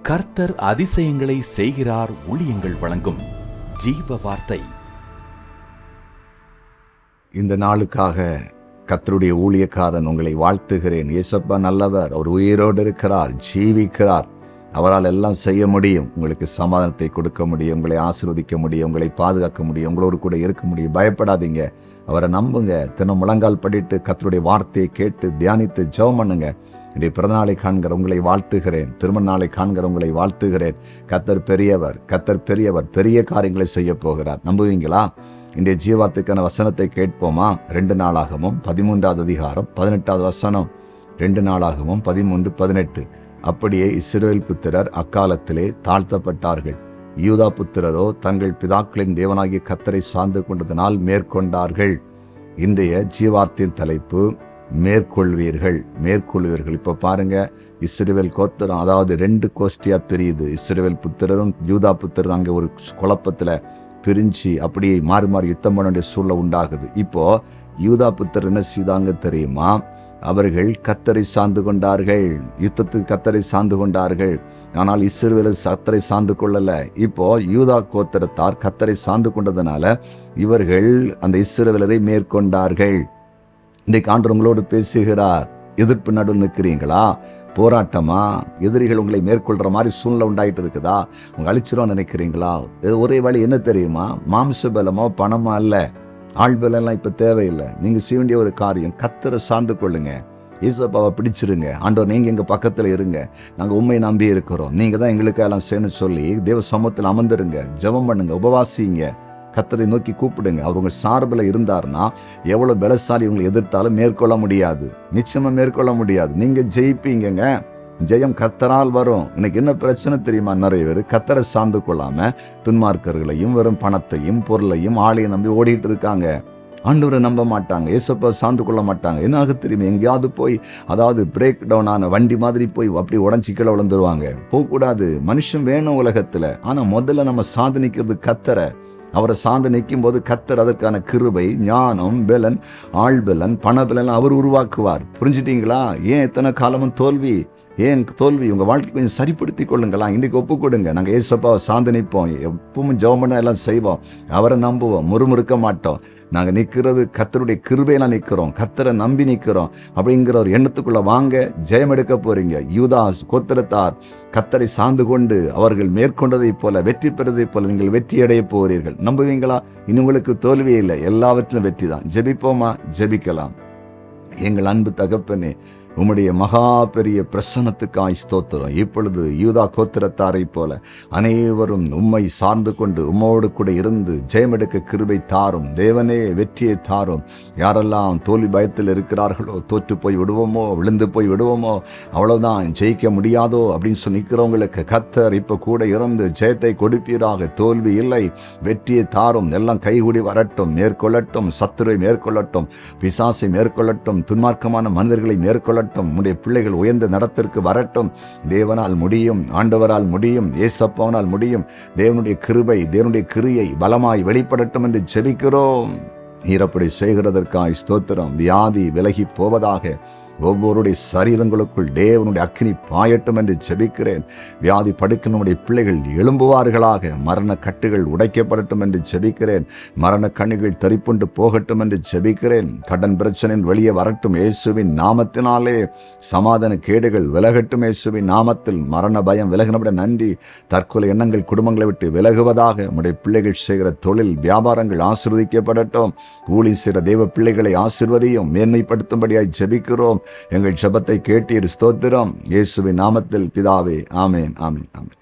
கர்த்தர் அதிசயங்களை செய்கிறார். ஊழியங்கள் வழங்கும் ஜீவ வார்த்தை. இந்த நாளுக்காக கர்த்தருடைய ஊழியக்காரன் உங்களை வாழ்த்துகிறேன். இயேசப்பா நல்லவர், அவர் உயிரோடு இருக்கிறார், ஜீவிக்கிறார். அவரால் எல்லாம் செய்ய முடியும். உங்களுக்கு சமாதானத்தை கொடுக்க முடியும், உங்களை ஆசீர்வதிக்க முடியும், உங்களை பாதுகாக்க முடியும், உங்களோடு கூட இருக்க முடியும். பயப்படாதீங்க, அவரை நம்புங்க. தினம் முழங்கால் படிட்டு கர்த்தருடைய வார்த்தையை கேட்டு தியானித்து ஜெபம் பண்ணுங்க. இன்றைய பிறந்தநாளை காண்கிற உங்களை வாழ்த்துகிறேன். திருமண நாளை காண்கிற உங்களை வாழ்த்துகிறேன். கர்த்தர் பெரியவர், கர்த்தர் பெரியவர், பெரிய காரியங்களை செய்ய போகிறார். நம்புவீங்களா? இன்றைய ஜீவாத்துக்கான வசனத்தை கேட்போமா? 2 நாளாகமும் 13வது அதிகாரம் 18வது வசனம். 2 நாளாகமும் 13:18. அப்படியே இஸ்ரவேல் புத்திரர் அக்காலத்திலே தாழ்த்தப்பட்டார்கள். யூதா புத்திரரோ தங்கள் பிதாக்களின் தேவனாகிய கர்த்தரை சார்ந்து கொண்டதனால் மேற்கொண்டார்கள். இன்றைய ஜீவார்த்தின் தலைப்பு மேற்கொள்வீர்கள், மேற்கொள்வீர்கள். இப்போ பாருங்க, இஸ்ரவேல் கோத்திரம், அதாவது 2 கோஷ்டியா பிரியுது. இஸ்ரவேல் புத்திரரும் யூதா புத்திரரும் அங்கே ஒரு குழப்பத்தில் பிரிஞ்சு அப்படியே மாறி மாறி யுத்தம் பண்ண வேண்டிய சூழ்நிலை உண்டாகுது. இப்போ யூதா புத்திரர் என்ன செய்தாங்க தெரியுமா? அவர்கள் கர்த்தரை சார்ந்து கொண்டார்கள், யுத்தத்துக்கு கர்த்தரை சார்ந்து கொண்டார்கள். ஆனால் இஸ்ரவேல் கர்த்தரை சார்ந்து கொள்ளல. இப்போ யூதா கோத்திரத்தார் கர்த்தரை சார்ந்து கொண்டதுனால இவர்கள் அந்த இஸ்ரவேலரை மேற்கொண்டார்கள். இன்றைக்கு ஆண்டவர் உங்களோடு பேசுகிறார். எதிர்ப்பு நடுவில் நிற்கிறீங்களா? போராட்டமா? எதிரிகள் உங்களை மேற்கொள்ற மாதிரி சூழ்நிலை உண்டாயிட்டு இருக்குதா? உங்க அழிச்சிரும் நினைக்கிறீங்களா? ஒரே வழி என்ன தெரியுமா? மாம்ச பலமோ பணமோ அல்ல, ஆள் பலம் இப்ப தேவையில்லை. நீங்க செய்ய வேண்டிய ஒரு காரியம், கர்த்தரை சார்ந்து கொள்ளுங்க. இயேசுப்பாவை பிடிச்சிருங்க. ஆண்டவர், நீங்க எங்க பக்கத்துல இருங்க, நாங்க உண்மையை நம்பி இருக்கிறோம், நீங்க தான் எங்களுக்கு எல்லாம் செய்யணும்னு சொல்லி தேவ சமூகத்தில் அமர்ந்துருங்க. ஜெபம் பண்ணுங்க, உபவாசிங்க, கர்த்தரை நோக்கி கூப்பிடுங்க. அவர் உங்க சார்பில் இருந்தார்னா எவ்வளவு பலசாலி உங்களை எதிர்த்தாலும் மேற்கொள்ள முடியாது, நிச்சயமா மேற்கொள்ள முடியாது. நீங்க ஜெயிப்பீங்க. ஜெயம் கர்த்தரால் வரும். இன்னைக்கு என்ன பிரச்சனை தெரியுமா? நிறைய பேர் கர்த்தரை சார்ந்து கொள்ளாம துன்மார்க்கர்களையும் வெறும் பணத்தையும் பொருளையும் ஆளையும் நம்பி ஓடிட்டு இருக்காங்க. ஆண்டவரை நம்ப மாட்டாங்க, இயேசுப்பா சார்ந்து கொள்ள மாட்டாங்க. என்ன ஆக தெரியுமா? எங்கேயாவது போய், அதாவது பிரேக் டவுன் ஆன வண்டி மாதிரி போய் அப்படி உடஞ்சி கீழே விழுந்துருவாங்க. போகக்கூடாது. மனுஷன் வேணும் உலகத்துல, ஆனா முதல்ல நம்ம சாதனிக்கிறது கர்த்தரை. அவரை சார்ந்து நிற்கும் போது கர்த்தர் அதற்கான கிருபை, ஞானம், பலன், ஆழ்பலன், பணபலன் அவர் உருவாக்குவார். புரிஞ்சுட்டீங்களா? ஏன் எத்தனை காலமும் தோல்வி? ஏன் தோல்வி? உங்க வாழ்க்கை கொஞ்சம் சரிப்படுத்தி கொள்ளுங்களா. இன்னைக்கு ஒப்பு கொடுங்க. நாங்கள் இயேசுப்பாவை சார்ந்து நிற்போம், எப்பவும் ஜெபம் பண்ண எல்லாம் செய்வோம், அவரை நம்புவோம், முறுமுறுக்க மாட்டோம். நாங்கள் நிற்கிறது கர்த்தருடைய கிருபையில நிற்கிறோம், கர்த்தரை நம்பி நிற்கிறோம் அப்படிங்கிற ஒரு எண்ணத்துக்குள்ள வாங்க. ஜெயம் எடுக்க போறீங்க. யூதா கோத்திரத்தார் கர்த்தரை சார்ந்து கொண்டு அவர்கள் மேற்கொண்டதை போல, வெற்றி பெறதை போல நீங்கள் வெற்றி அடைய போகிறீர்கள். நம்புவீங்களா? இனி உங்களுக்கு தோல்வியே இல்லை, எல்லாவற்றிலும் வெற்றி தான். ஜெபிப்போமா? ஜெபிக்கலாம். எங்கள் அன்பு தகப்பனே, உம்முடைய மகா பெரிய பிரசன்னத்துக்காய் ஸ்தோத்திரம். இப்பொழுது யூதா கோத்திரத்தாரை போல அனைவரும் உம்மை சார்ந்து கொண்டு உம்மோடு கூட இருந்து ஜெயமெடுக்க கிருபை தாரும். தேவனே, வெற்றியை தாரும். யாரெல்லாம் தோல்வி பயத்தில் இருக்கிறார்களோ, தோற்று போய் விடுவோமோ, விழுந்து போய் விடுவோமோ, அவ்வளவுதான், ஜெயிக்க முடியாதோ அப்படின்னு சொல்லி நிற்கிறவங்களுக்கு கர்த்தர் இப்ப கூட இருந்து ஜெயத்தை கொடுப்பீராக. தோல்வி இல்லை, வெற்றியை தாரும். எல்லாம் கைகூடி வரட்டும், மேற்கொள்ளட்டும், சத்துருவை மேற்கொள்ளட்டும், பிசாசை மேற்கொள்ளட்டும், துன்மார்க்கமான மனிதர்களை மேற்கொள்ளட்டும். உம்முடைய பிள்ளைகள் உயர்ந்த நடத்திற்கு வரட்டும். தேவனால் முடியும், ஆண்டவரால் முடியும், இயேசப்பாவால் முடியும். தேவனுடைய கிருபை, தேவனுடைய கிரியை பலமாய் வெளிப்படட்டும் என்று ஜெபிக்கிறோம். நீர் அப்படி செய்கிறதற்காய் ஸ்தோத்திரம். வியாதி விலகி போவதாக. ஒவ்வொருடைய சரீரங்களுக்குள் தேவனுடைய அக்கினி பாயட்டும் என்று ஜெபிக்கிறேன். வியாதி படுக்க நம்முடைய பிள்ளைகள் எழும்புவார்களாக. மரண கட்டுகள் உடைக்கப்படட்டும் என்று ஜெபிக்கிறேன். மரண கண்ணிகள் தரிப்புண்டு போகட்டும் என்று ஜெபிக்கிறேன். கடன் பிரச்சனை வெளியே வரட்டும் இயேசுவின் நாமத்தினாலே. சமாதான கேடுகள் விலகட்டும் இயேசுவின் நாமத்தில். மரண பயம் விலகினபட நன்றி. தற்கொலை எண்ணங்கள் குடும்பங்களை விட்டு விலகுவதாக. நம்முடைய பிள்ளைகள் செய்கிற தொழில் வியாபாரங்கள் ஆசீர்வதிக்கப்படட்டும். ஊழி செய்கிற தேவ பிள்ளைகளை ஆசீர்வதியும், மேன்மைப்படுத்தும்படியாய் ஜெபிக்கிறோம். எங்கள் ஜெபத்தை கேட்டீர், ஸ்தோத்திரம். இயேசுவின் நாமத்தில் பிதாவே, ஆமென், ஆமென், ஆமென்.